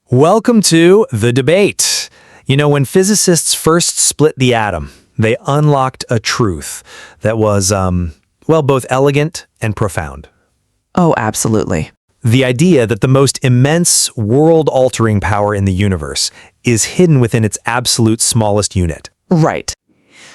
Welcome to The Debate. When physicists first split the atom, they unlocked a truth that was, both elegant and profound. Oh, absolutely. The idea that the most immense, world-altering power in the universe is hidden within its absolute smallest unit. Right.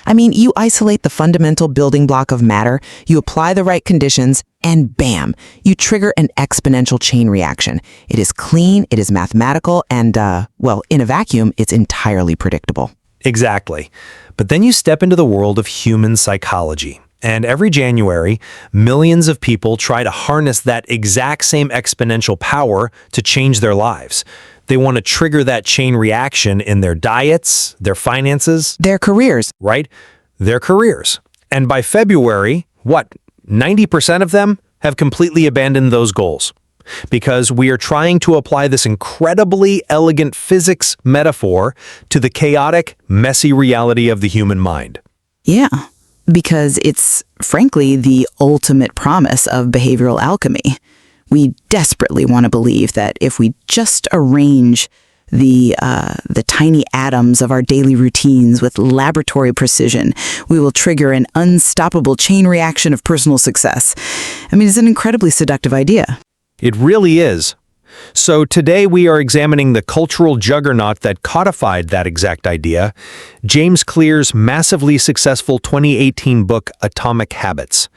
I mean, you isolate the fundamental building block of matter, you apply the right conditions, and bam, you trigger an exponential chain reaction. It is clean, it is mathematical, and, in a vacuum, it's entirely predictable. Exactly. But then you step into the world of human psychology. And every January, millions of people try to harness that exact same exponential power to change their lives. They want to trigger that chain reaction in their diets, their finances, Their careers. right? Their careers. And by February, 90% of them have completely abandoned those goals. Because we are trying to apply this incredibly elegant physics metaphor to the chaotic, messy reality of the human mind. Yeah, because it's, frankly, the ultimate promise of behavioral alchemy. We desperately want to believe that if we just arrange the tiny atoms of our daily routines with laboratory precision, we will trigger an unstoppable chain reaction of personal success. I mean, it's an incredibly seductive idea. It really is. So today we are examining the cultural juggernaut that codified that exact idea, James Clear's massively successful 2018 book, Atomic Habits.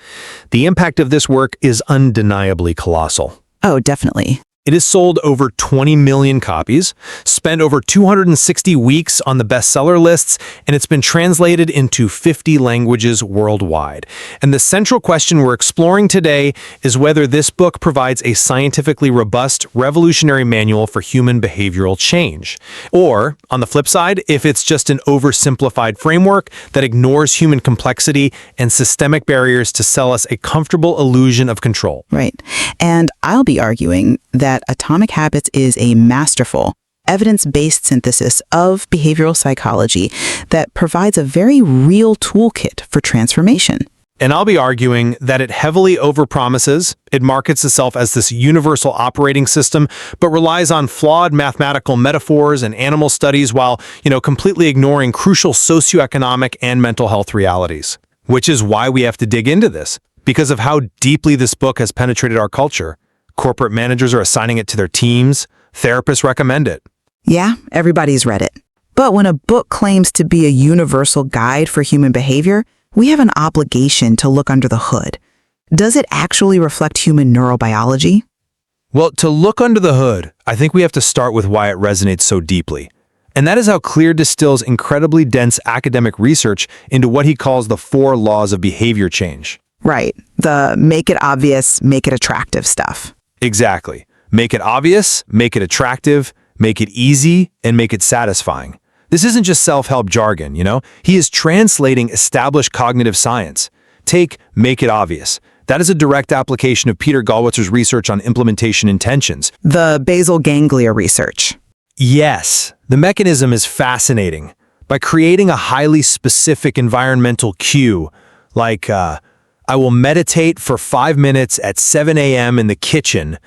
The impact of this work is undeniably colossal. Oh, definitely. It has sold over 20 million copies, spent over 260 weeks on the bestseller lists, and it's been translated into 50 languages worldwide. And the central question we're exploring today is whether this book provides a scientifically robust, revolutionary manual for human behavioral change. Or, on the flip side, if it's just an oversimplified framework that ignores human complexity and systemic barriers to sell us a comfortable illusion of control. Right. And I'll be arguing that Atomic Habits is a masterful, evidence-based synthesis of behavioral psychology that provides a very real toolkit for transformation. And I'll be arguing that it heavily overpromises, it markets itself as this universal operating system, but relies on flawed mathematical metaphors and animal studies while, completely ignoring crucial socioeconomic and mental health realities. Which is why we have to dig into this, because of how deeply this book has penetrated our culture. Corporate managers are assigning it to their teams. Therapists recommend it. Yeah, everybody's read it. But when a book claims to be a universal guide for human behavior, we have an obligation to look under the hood. Does it actually reflect human neurobiology? Well, to look under the hood, I think we have to start with why it resonates so deeply. And that is how Clear distills incredibly dense academic research into what he calls the 4 laws of behavior change. Right. The make it obvious, make it attractive stuff. Exactly. Make it obvious, make it attractive, make it easy, and make it satisfying. This isn't just self-help jargon, He is translating established cognitive science. Take make it obvious. That is a direct application of Peter Galwitzer's research on implementation intentions. The basal ganglia research. Yes, the mechanism is fascinating. By creating a highly specific environmental cue, like, I will meditate for 5 minutes at 7 a.m. in the kitchen,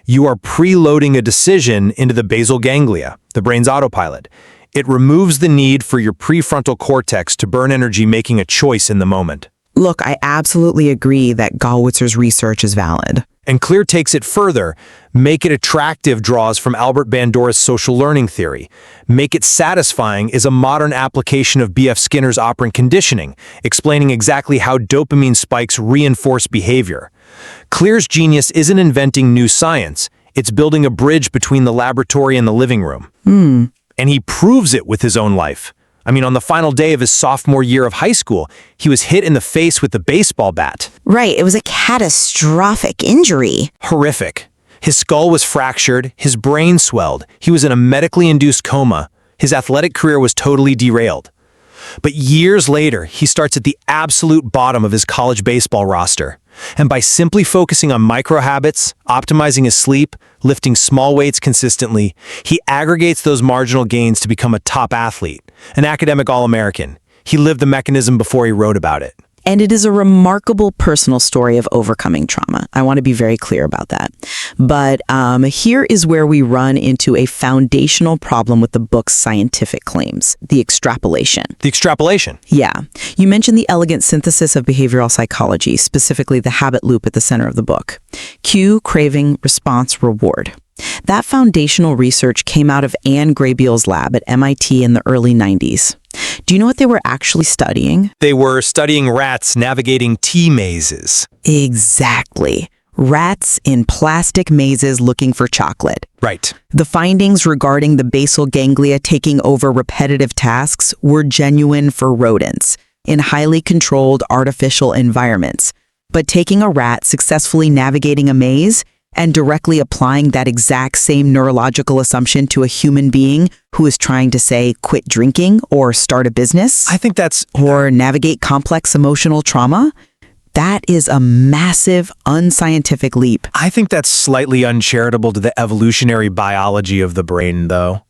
you are preloading a decision into the basal ganglia, the brain's autopilot. It removes the need for your prefrontal cortex to burn energy making a choice in the moment. Look, I absolutely agree that Galwitzer's research is valid. And Clear takes it further. Make it attractive draws from Albert Bandura's social learning theory. Make it satisfying is a modern application of B.F. Skinner's operant conditioning, explaining exactly how dopamine spikes reinforce behavior. Clear's genius isn't inventing new science. It's building a bridge between the laboratory and the living room. And he proves it with his own life. On the final day of his sophomore year of high school, he was hit in the face with a baseball bat. Right, it was a catastrophic injury. Horrific. His skull was fractured, his brain swelled, he was in a medically induced coma. His athletic career was totally derailed. But years later, he starts at the absolute bottom of his college baseball roster. And by simply focusing on micro habits, optimizing his sleep, lifting small weights consistently, he aggregates those marginal gains to become a top athlete, an academic All-American. He lived the mechanism before he wrote about it. And it is a remarkable personal story of overcoming trauma. I want to be very clear about that. But here is where we run into a foundational problem with the book's scientific claims, the extrapolation. The extrapolation. Yeah. You mentioned the elegant synthesis of behavioral psychology, specifically the habit loop at the center of the book. Cue, craving, response, reward. That foundational research came out of Anne Graybiel's lab at MIT in the early 90s. Do you know what they were actually studying? They were studying rats navigating tea mazes. Exactly. Rats in plastic mazes looking for chocolate. Right. The findings regarding the basal ganglia taking over repetitive tasks were genuine for rodents in highly controlled artificial environments. But taking a rat successfully navigating a maze and directly applying that exact same neurological assumption to a human being who is trying to, say, quit drinking or start a business, I think that's... or navigate complex emotional trauma, that is a massive, unscientific leap. I think that's slightly uncharitable to the evolutionary biology of the brain, though.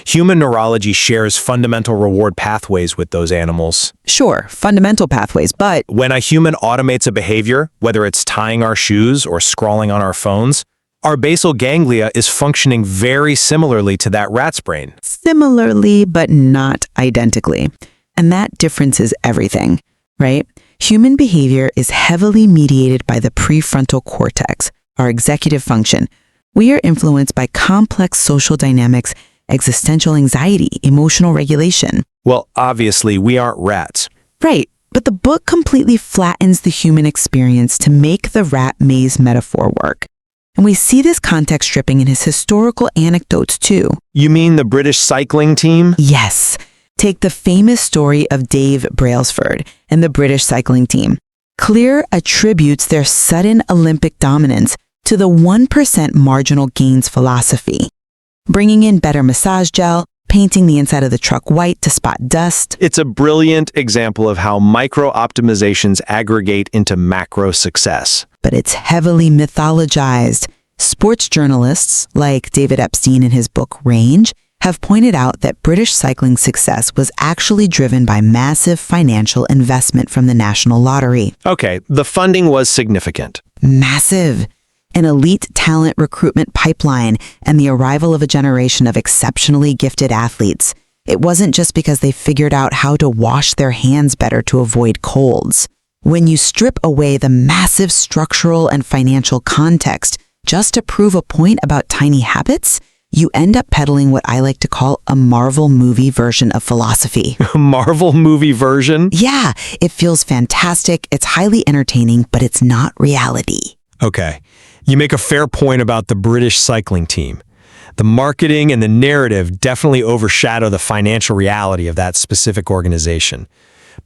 Human neurology shares fundamental reward pathways with those animals. Sure, fundamental pathways, but When a human automates a behavior, whether it's tying our shoes or scrolling on our phones, our basal ganglia is functioning very similarly to that rat's brain. similarly, but not identically. And that difference is everything, right? Human behavior is heavily mediated by the prefrontal cortex, our executive function. We are influenced by complex social dynamics, existential anxiety, emotional regulation. Well, obviously, we aren't rats. Right, but the book completely flattens the human experience to make the rat maze metaphor work. And we see this context stripping in his historical anecdotes too. You mean the British cycling team? Yes, take the famous story of Dave Brailsford and the British cycling team. Clear attributes their sudden Olympic dominance to the 1% marginal gains philosophy. Bringing in better massage gel, painting the inside of the truck white to spot dust. It's a brilliant example of how micro-optimizations aggregate into macro success. But it's heavily mythologized. Sports journalists, like David Epstein in his book Range, have pointed out that British cycling success was actually driven by massive financial investment from the National Lottery. Okay, the funding was significant. Massive. An elite talent recruitment pipeline and the arrival of a generation of exceptionally gifted athletes. It wasn't just because they figured out how to wash their hands better to avoid colds. When you strip away the massive structural and financial context just to prove a point about tiny habits, you end up peddling what I like to call a Marvel movie version of philosophy. Marvel movie version? Yeah, it feels fantastic, it's highly entertaining, but it's not reality. Okay, you make a fair point about the British cycling team. The marketing and the narrative definitely overshadow the financial reality of that specific organization.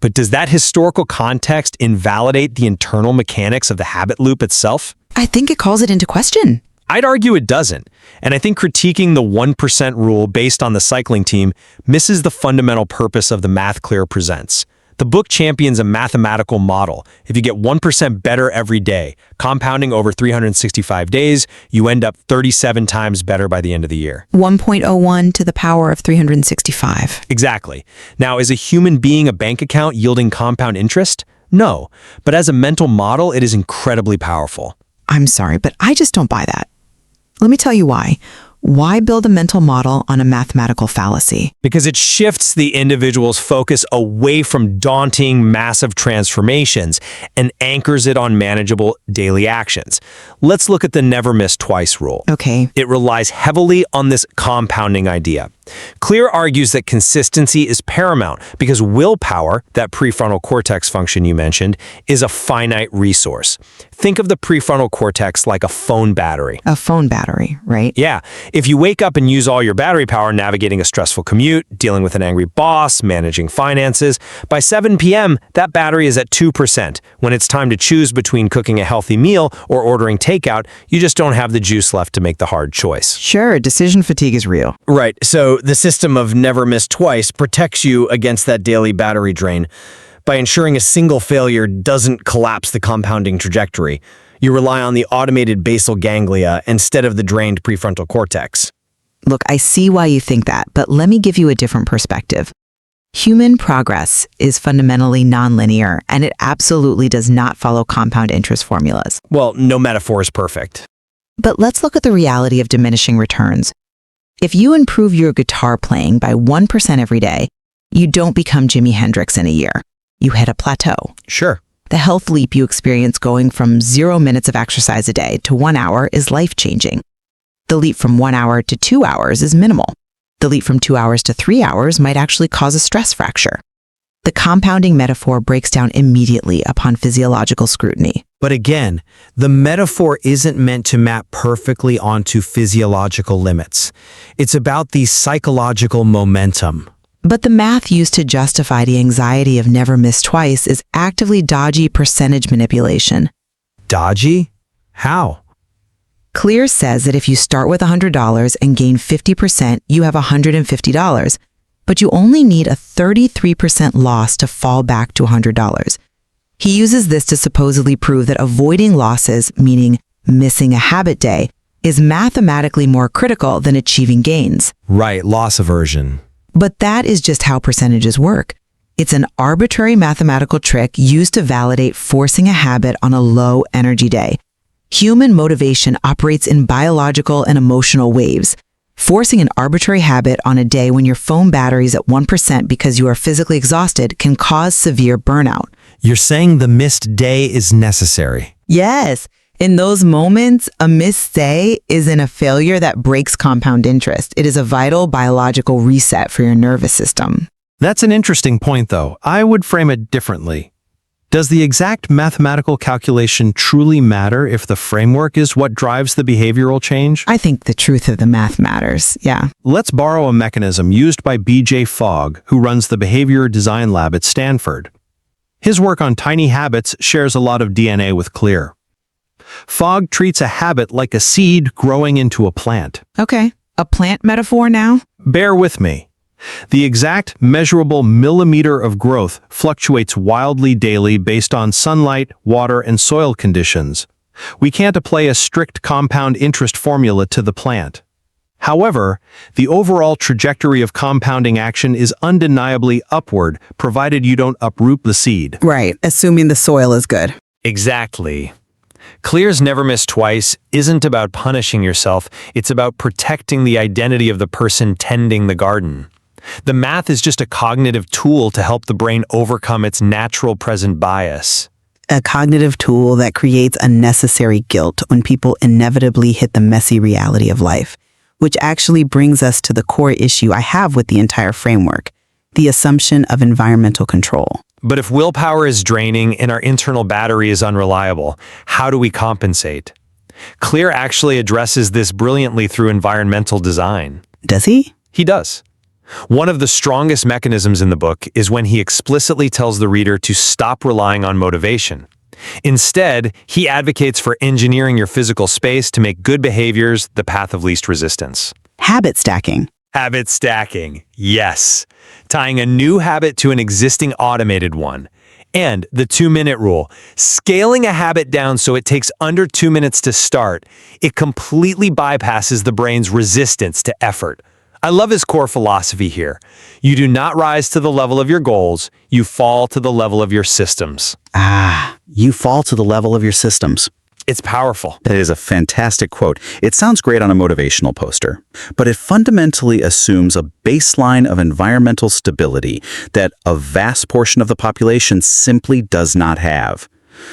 But does that historical context invalidate the internal mechanics of the habit loop itself? I think it calls it into question. I'd argue it doesn't, and I think critiquing the 1% rule based on the cycling team misses the fundamental purpose of the Math Clear presents. The book champions a mathematical model. If you get 1% better every day, compounding over 365 days, you end up 37 times better by the end of the year. 1.01 to the power of 365. Exactly. Now, is a human being a bank account yielding compound interest? No, but as a mental model, it is incredibly powerful. I'm sorry, but I just don't buy that. Let me tell you why. Why build a mental model on a mathematical fallacy? Because it shifts the individual's focus away from daunting, massive transformations and anchors it on manageable daily actions. Let's look at the never miss twice rule. Okay. It relies heavily on this compounding idea. Clear argues that consistency is paramount because willpower, that prefrontal cortex function you mentioned, is a finite resource. Think of the prefrontal cortex like a phone battery. A phone battery, right? Yeah, if you wake up and use all your battery power navigating a stressful commute, dealing with an angry boss, managing finances, by 7 p.m., that battery is at 2%. When it's time to choose between cooking a healthy meal or ordering takeout, you just don't have the juice left to make the hard choice. Sure, decision fatigue is real. Right, so the system of never miss twice protects you against that daily battery drain by ensuring a single failure doesn't collapse the compounding trajectory. You rely on the automated basal ganglia instead of the drained prefrontal cortex. Look, I see why you think that, but let me give you a different perspective. Human progress is fundamentally nonlinear, and it absolutely does not follow compound interest formulas. Well, no metaphor is perfect. But let's look at the reality of diminishing returns. If you improve your guitar playing by 1% every day, you don't become Jimi Hendrix in a year. You hit a plateau. Sure. The health leap you experience going from 0 minutes of exercise a day to 1 hour is life-changing. The leap from 1 hour to 2 hours is minimal. The leap from 2 hours to 3 hours might actually cause a stress fracture. The compounding metaphor breaks down immediately upon physiological scrutiny. But again, the metaphor isn't meant to map perfectly onto physiological limits. It's about the psychological momentum. But the math used to justify the anxiety of never miss twice is actively dodgy percentage manipulation. Dodgy? How? Clear says that if you start with $100 and gain 50%, you have $150, but you only need a 33% loss to fall back to $100. He uses this to supposedly prove that avoiding losses, meaning missing a habit day, is mathematically more critical than achieving gains. Right, loss aversion. But that is just how percentages work. It's an arbitrary mathematical trick used to validate forcing a habit on a low energy day. Human motivation operates in biological and emotional waves. Forcing an arbitrary habit on a day when your phone battery is at 1% because you are physically exhausted can cause severe burnout. You're saying the missed day is necessary. Yes. In those moments, a missed day isn't a failure that breaks compound interest. It is a vital biological reset for your nervous system. That's an interesting point, though. I would frame it differently. Does the exact mathematical calculation truly matter if the framework is what drives the behavioral change? I think the truth of the math matters, yeah. Let's borrow a mechanism used by B.J. Fogg, who runs the Behavior Design Lab at Stanford. His work on tiny habits shares a lot of DNA with Clear. Fogg treats a habit like a seed growing into a plant. Okay, a plant metaphor now? Bear with me. The exact measurable millimeter of growth fluctuates wildly daily based on sunlight, water, and soil conditions. We can't apply a strict compound interest formula to the plant. However, the overall trajectory of compounding action is undeniably upward, provided you don't uproot the seed. Right, assuming the soil is good. Exactly. Clear's Never Miss Twice isn't about punishing yourself, it's about protecting the identity of the person tending the garden. The math is just a cognitive tool to help the brain overcome its natural present bias. A cognitive tool that creates unnecessary guilt when people inevitably hit the messy reality of life, which actually brings us to the core issue I have with the entire framework, the assumption of environmental control. But if willpower is draining and our internal battery is unreliable, how do we compensate? Clear actually addresses this brilliantly through environmental design. Does he? He does. One of the strongest mechanisms in the book is when he explicitly tells the reader to stop relying on motivation. Instead, he advocates for engineering your physical space to make good behaviors the path of least resistance. Habit stacking. Habit stacking, yes. Tying a new habit to an existing automated one. And the 2-minute rule, scaling a habit down so it takes under 2 minutes to start. It completely bypasses the brain's resistance to effort. I love his core philosophy here. You do not rise to the level of your goals, you fall to the level of your systems. You fall to the level of your systems. It's powerful. That is a fantastic quote. It sounds great on a motivational poster, but it fundamentally assumes a baseline of environmental stability that a vast portion of the population simply does not have.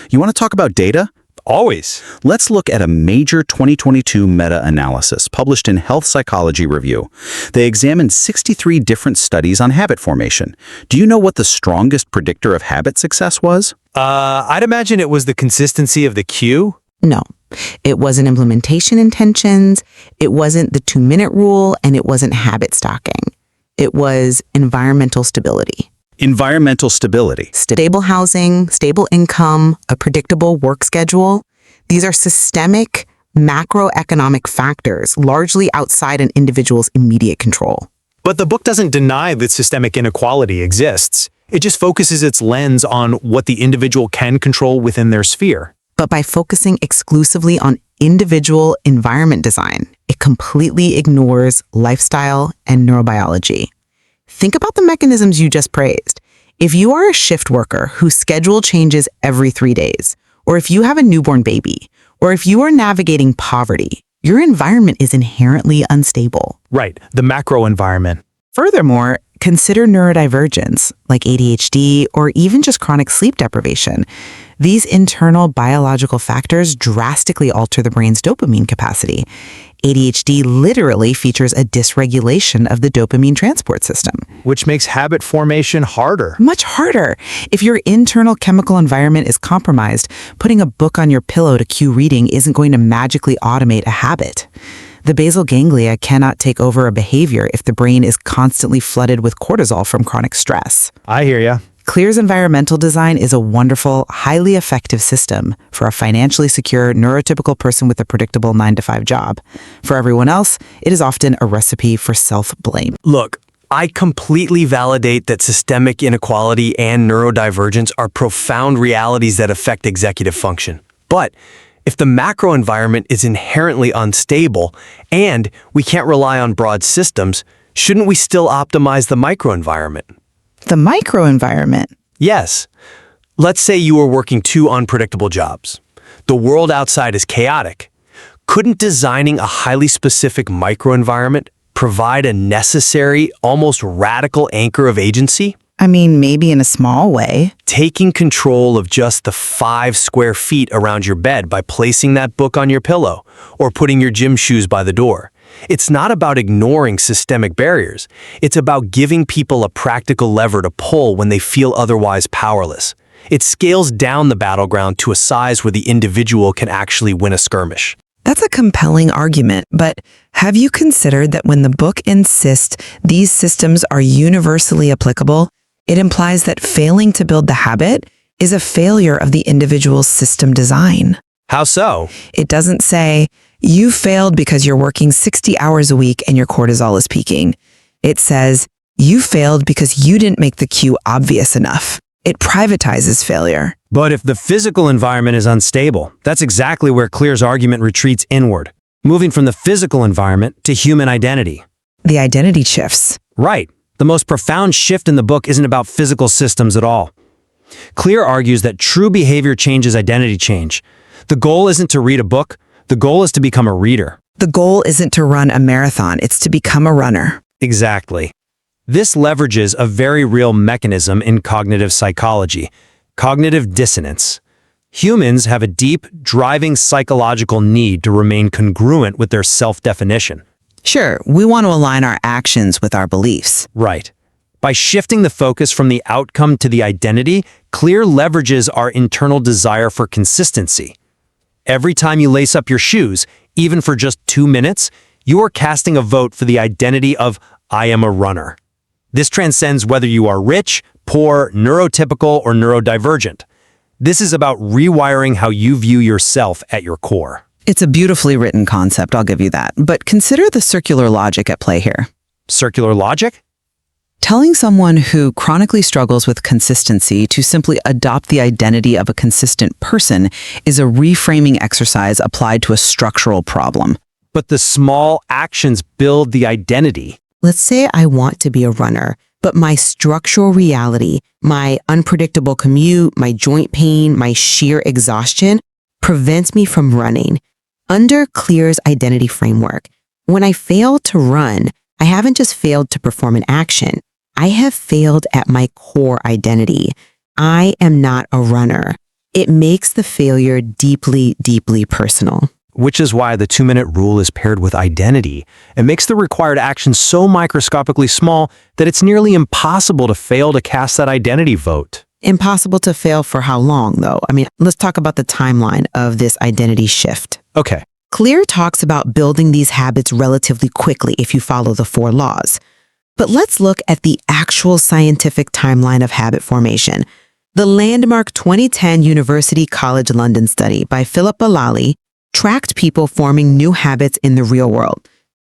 You want to talk about data? Always. Let's look at a major 2022 meta-analysis published in Health Psychology Review. They examined 63 different studies on habit formation. Do you know what the strongest predictor of habit success was? I'd imagine it was the consistency of the cue. No, it wasn't implementation intentions, it wasn't the 2-minute rule, and it wasn't habit stocking. It was environmental stability. Environmental stability. Stable housing, stable income, a predictable work schedule. These are systemic, macroeconomic factors, largely outside an individual's immediate control. But the book doesn't deny that systemic inequality exists. It just focuses its lens on what the individual can control within their sphere. But by focusing exclusively on individual environment design, it completely ignores lifestyle and neurobiology. Think about the mechanisms you just praised. If you are a shift worker whose schedule changes every 3 days, or if you have a newborn baby, or if you are navigating poverty, your environment is inherently unstable. Right, the macro environment. Furthermore, consider neurodivergence, like ADHD or even just chronic sleep deprivation. These internal biological factors drastically alter the brain's dopamine capacity. ADHD literally features a dysregulation of the dopamine transport system. Which makes habit formation harder. Much harder. If your internal chemical environment is compromised, putting a book on your pillow to cue reading isn't going to magically automate a habit. The basal ganglia cannot take over a behavior if the brain is constantly flooded with cortisol from chronic stress. I hear ya. Clear's environmental design is a wonderful, highly effective system for a financially secure, neurotypical person with a predictable 9-to-5 job. For everyone else, it is often a recipe for self-blame. Look, I completely validate that systemic inequality and neurodivergence are profound realities that affect executive function. But if the macro environment is inherently unstable and we can't rely on broad systems, shouldn't we still optimize the microenvironment? The microenvironment. Yes. Let's say you are working 2 unpredictable jobs. The world outside is chaotic. Couldn't designing a highly specific microenvironment provide a necessary, almost radical anchor of agency? I mean, maybe in a small way. Taking control of just the 5 square feet around your bed by placing that book on your pillow or putting your gym shoes by the door. It's not about ignoring systemic barriers. It's about giving people a practical lever to pull when they feel otherwise powerless. It scales down the battleground to a size where the individual can actually win a skirmish. That's a compelling argument, but have you considered that when the book insists these systems are universally applicable, it implies that failing to build the habit is a failure of the individual's system design? How so? It doesn't say, you failed because you're working 60 hours a week and your cortisol is peaking. It says, you failed because you didn't make the cue obvious enough. It privatizes failure. But if the physical environment is unstable, that's exactly where Clear's argument retreats inward, moving from the physical environment to human identity. The identity shifts. Right. The most profound shift in the book isn't about physical systems at all. Clear argues that true behavior change is identity change. The goal isn't to read a book. The goal is to become a reader. The goal isn't to run a marathon, it's to become a runner. Exactly. This leverages a very real mechanism in cognitive psychology, cognitive dissonance. Humans have a deep, driving psychological need to remain congruent with their self-definition. Sure, we want to align our actions with our beliefs. Right. By shifting the focus from the outcome to the identity, Clear leverages our internal desire for consistency. Every time you lace up your shoes, even for just 2 minutes, you are casting a vote for the identity of I am a runner. This transcends whether you are rich, poor, neurotypical, or neurodivergent. This is about rewiring how you view yourself at your core. It's a beautifully written concept, I'll give you that. But consider the circular logic at play here. Circular logic? Telling someone who chronically struggles with consistency to simply adopt the identity of a consistent person is a reframing exercise applied to a structural problem. But the small actions build the identity. Let's say I want to be a runner, but my structural reality, my unpredictable commute, my joint pain, my sheer exhaustion prevents me from running. Under Clear's identity framework, when I fail to run, I haven't just failed to perform an action. I have failed at my core identity. I am not a runner. It makes the failure deeply, deeply personal. Which is why the 2-minute rule is paired with identity. It makes the required action so microscopically small that it's nearly impossible to fail to cast that identity vote. Impossible to fail for how long, though? I mean, let's talk about the timeline of this identity shift. Okay. Clear talks about building these habits relatively quickly if you follow the 4 laws. But let's look at the actual scientific timeline of habit formation. The landmark 2010 University College London study by Philip Balali tracked people forming new habits in the real world.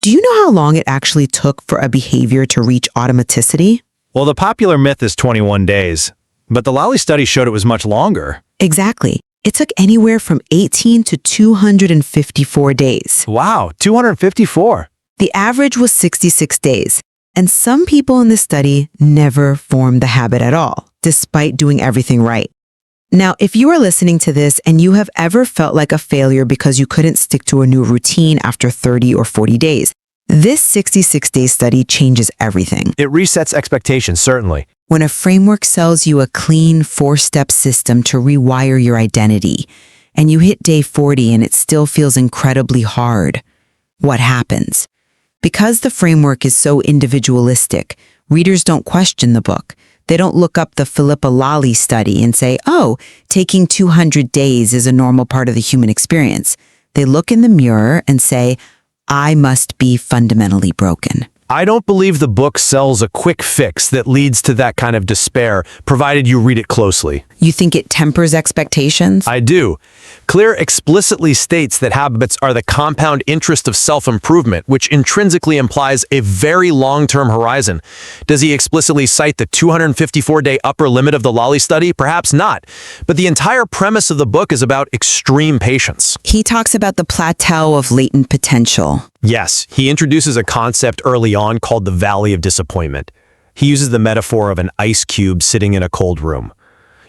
Do you know how long it actually took for a behavior to reach automaticity? Well, the popular myth is 21 days, but the Lally study showed it was much longer. Exactly. It took anywhere from 18 to 254 days. Wow, 254. The average was 66 days. And some people in this study never formed the habit at all, despite doing everything right. Now, if you are listening to this and you have ever felt like a failure because you couldn't stick to a new routine after 30 or 40 days, this 66-day study changes everything. It resets expectations, certainly. When a framework sells you a clean 4-step system to rewire your identity, and you hit day 40 and it still feels incredibly hard, what happens? Because the framework is so individualistic, readers don't question the book. They don't look up the Philippa Lally study and say, oh, taking 200 days is a normal part of the human experience. They look in the mirror and say, I must be fundamentally broken. I don't believe the book sells a quick fix that leads to that kind of despair, provided you read it closely. You think it tempers expectations? I do. Clear explicitly states that habits are the compound interest of self-improvement, which intrinsically implies a very long-term horizon. Does he explicitly cite the 254-day upper limit of the Lally study? Perhaps not. But the entire premise of the book is about extreme patience. He talks about the plateau of latent potential. Yes, he introduces a concept early on called the Valley of Disappointment. He uses the metaphor of an ice cube sitting in a cold room.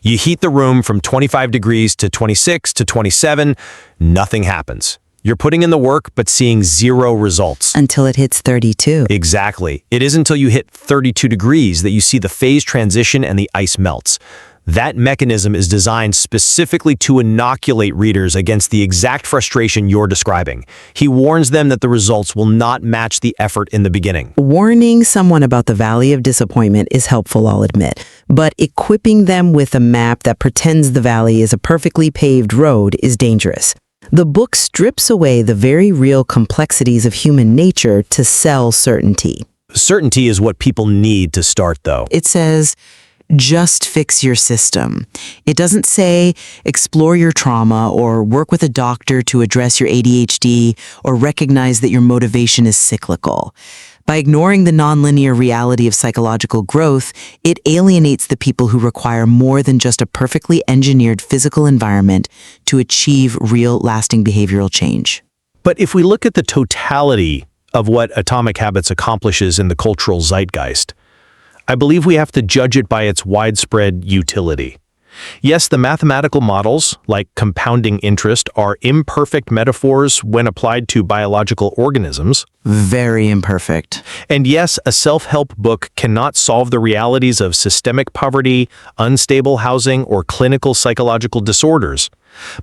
You heat the room from 25 degrees to 26 to 27, nothing happens. You're putting in the work but seeing zero results. Until it hits 32. Exactly. It isn't until you hit 32 degrees that you see the phase transition and the ice melts. That mechanism is designed specifically to inoculate readers against the exact frustration you're describing. He warns them that the results will not match the effort in the beginning. Warning someone about the Valley of Disappointment is helpful, I'll admit, but equipping them with a map that pretends the valley is a perfectly paved road is dangerous. The book strips away the very real complexities of human nature to sell certainty. Certainty is what people need to start, though. It says, just fix your system. It doesn't say explore your trauma or work with a doctor to address your ADHD or recognize that your motivation is cyclical. By ignoring the nonlinear reality of psychological growth, it alienates the people who require more than just a perfectly engineered physical environment to achieve real, lasting behavioral change. But if we look at the totality of what Atomic Habits accomplishes in the cultural zeitgeist, I believe we have to judge it by its widespread utility. Yes, the mathematical models, like compounding interest, are imperfect metaphors when applied to biological organisms. Very imperfect. And yes, a self-help book cannot solve the realities of systemic poverty, unstable housing, or clinical psychological disorders.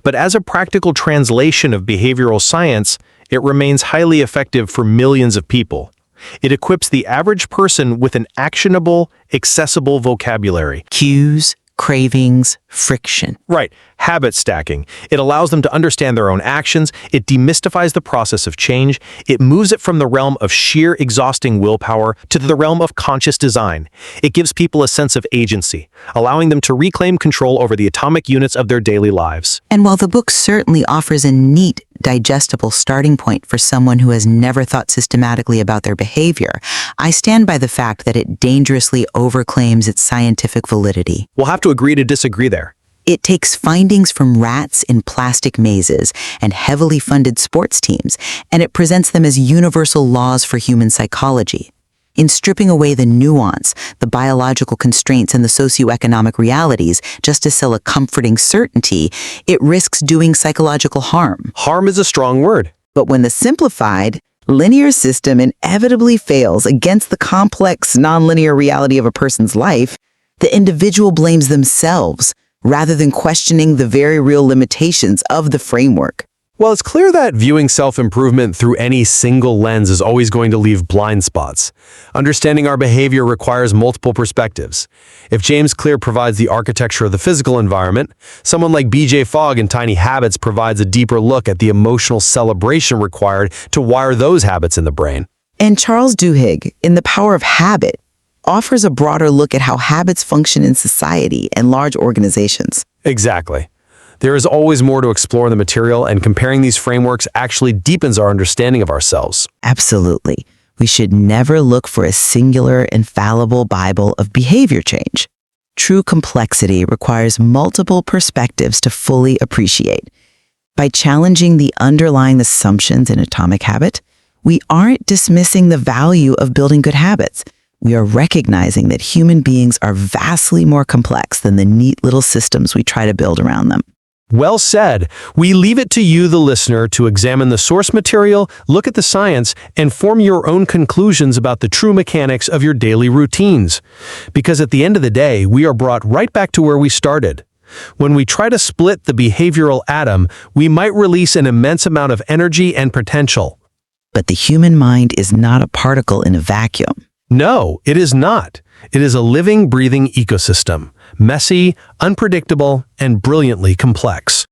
But as a practical translation of behavioral science, it remains highly effective for millions of people. It equips the average person with an actionable, accessible vocabulary. Cues, cravings, friction. Right, habit stacking. It allows them to understand their own actions, it demystifies the process of change, it moves it from the realm of sheer exhausting willpower to the realm of conscious design. It gives people a sense of agency, allowing them to reclaim control over the atomic units of their daily lives. And while the book certainly offers a neat, digestible starting point for someone who has never thought systematically about their behavior, I stand by the fact that it dangerously overclaims its scientific validity. We'll have to agree to disagree there. It takes findings from rats in plastic mazes and heavily funded sports teams, and it presents them as universal laws for human psychology. In stripping away the nuance, the biological constraints, and the socioeconomic realities just to sell a comforting certainty, it risks doing psychological harm. Harm is a strong word. But when the simplified, linear system inevitably fails against the complex, nonlinear reality of a person's life, the individual blames themselves rather than questioning the very real limitations of the framework. Well, it's clear that viewing self-improvement through any single lens is always going to leave blind spots. Understanding our behavior requires multiple perspectives. If James Clear provides the architecture of the physical environment, someone like B.J. Fogg in Tiny Habits provides a deeper look at the emotional celebration required to wire those habits in the brain. And Charles Duhigg, in The Power of Habit, offers a broader look at how habits function in society and large organizations. Exactly. There is always more to explore in the material, and comparing these frameworks actually deepens our understanding of ourselves. Absolutely. We should never look for a singular, infallible Bible of behavior change. True complexity requires multiple perspectives to fully appreciate. By challenging the underlying assumptions in Atomic Habit, we aren't dismissing the value of building good habits. We are recognizing that human beings are vastly more complex than the neat little systems we try to build around them. Well said. We leave it to you, the listener, to examine the source material, look at the science, and form your own conclusions about the true mechanics of your daily routines. Because at the end of the day, we are brought right back to where we started. When we try to split the behavioral atom, we might release an immense amount of energy and potential. But the human mind is not a particle in a vacuum. No, it is not. It is a living, breathing ecosystem, messy, unpredictable, and brilliantly complex.